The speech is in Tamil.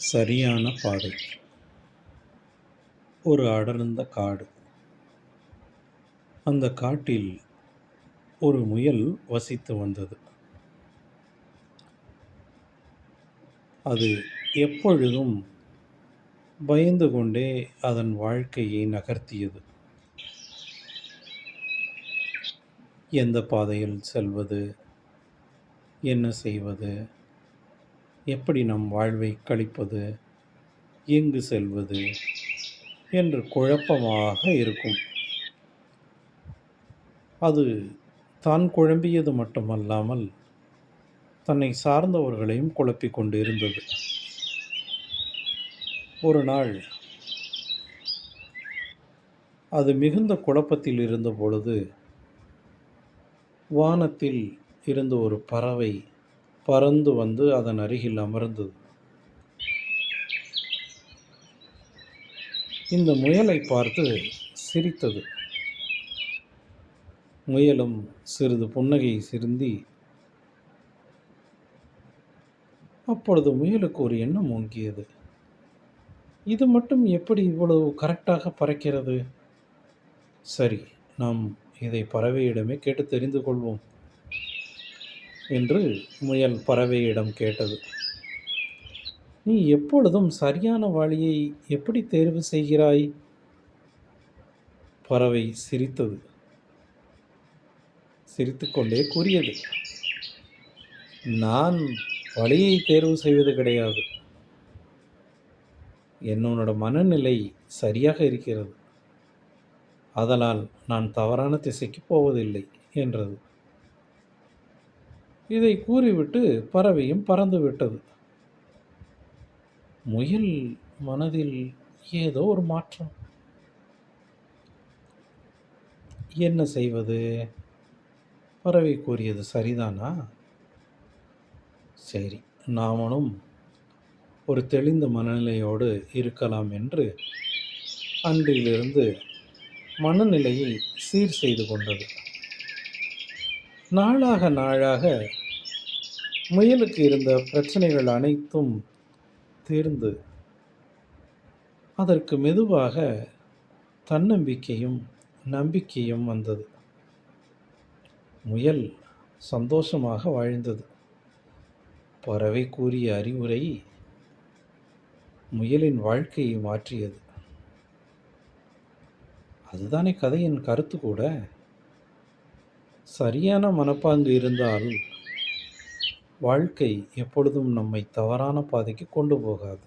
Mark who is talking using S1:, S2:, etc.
S1: சரியான பாதை. ஒரு அடர்ந்த காடு. அந்த காட்டில் ஒரு முயல் வசித்து வந்தது. அது எப்பொழுதும் பயந்து கொண்டே அதன் வாழ்க்கையை நகர்த்தியது. எந்த பாதையில் செல்வது, என்ன செய்வது, எப்படி நம் வாழ்வை கழிப்பது, எங்கு செல்வது என்று குழப்பமாக இருக்கும். அது தான் குழம்பியது மட்டுமல்லாமல் தன்னை சார்ந்தவர்களையும் குழப்பிக் கொண்டு இருந்தது. ஒரு நாள் அது மிகுந்த குழப்பத்தில் இருந்த பொழுது, வானத்தில் இருந்து ஒரு பறவை பறந்து வந்து அதன் அருகில் அமர்ந்தது. இந்த முயலை பார்த்து சிரித்தது. முயலும் சிறிது புன்னகை சிந்தி, அப்பொழுது முயலுக்கு ஒரு எண்ணம் ஓங்கியது. இது மட்டும் எப்படி இவ்வளவு கரெக்டாக பறக்கிறது? சரி, நாம் இதை பறவையிடமே கேட்டு தெரிந்து கொள்வோம் என்று முயல் பறவையிடம் கேட்டது. நீ எப்பொழுதும் சரியான வழியை எப்படி தேர்வு செய்கிறாய்? பறவை சிரித்தது. சிரித்துக்கொண்டே கூறியது, நான் வழியை தேர்வு செய்வது கிடையாது. என்னோட மனநிலை சரியாக இருக்கிறது. அதனால் நான் தவறான திசைக்கு போவதில்லை என்றது. இதை கூறிவிட்டு பறவையும் பறந்து விட்டது. முயல் மனதில் ஏதோ ஒரு மாற்றம். என்ன செய்வது? பறவை கூறியது சரிதானா? சரி, நாமளும் ஒரு தெளிந்த மனநிலையோடு இருக்கலாம் என்று அன்றிலிருந்து மனநிலையை சீர் செய்து கொண்டது. நாளாக நாளாக முயலுக்கு இருந்த பிரச்சனைகள் அனைத்தும் தீர்ந்து அதற்கு மெதுவாக தன்னம்பிக்கையும் நம்பிக்கையும் வந்தது. முயல் சந்தோஷமாக வாழ்ந்தது. பறவை கூறிய அறிவுரை முயலின் வாழ்க்கையை மாற்றியது. அதுதானே கதையின் கருத்து கூட. சரியான மனப்பாங்கு இருந்தால் வாழ்க்கை எப்பொழுதும் நம்மை தவறான பாதைக்கு கொண்டு போகாது.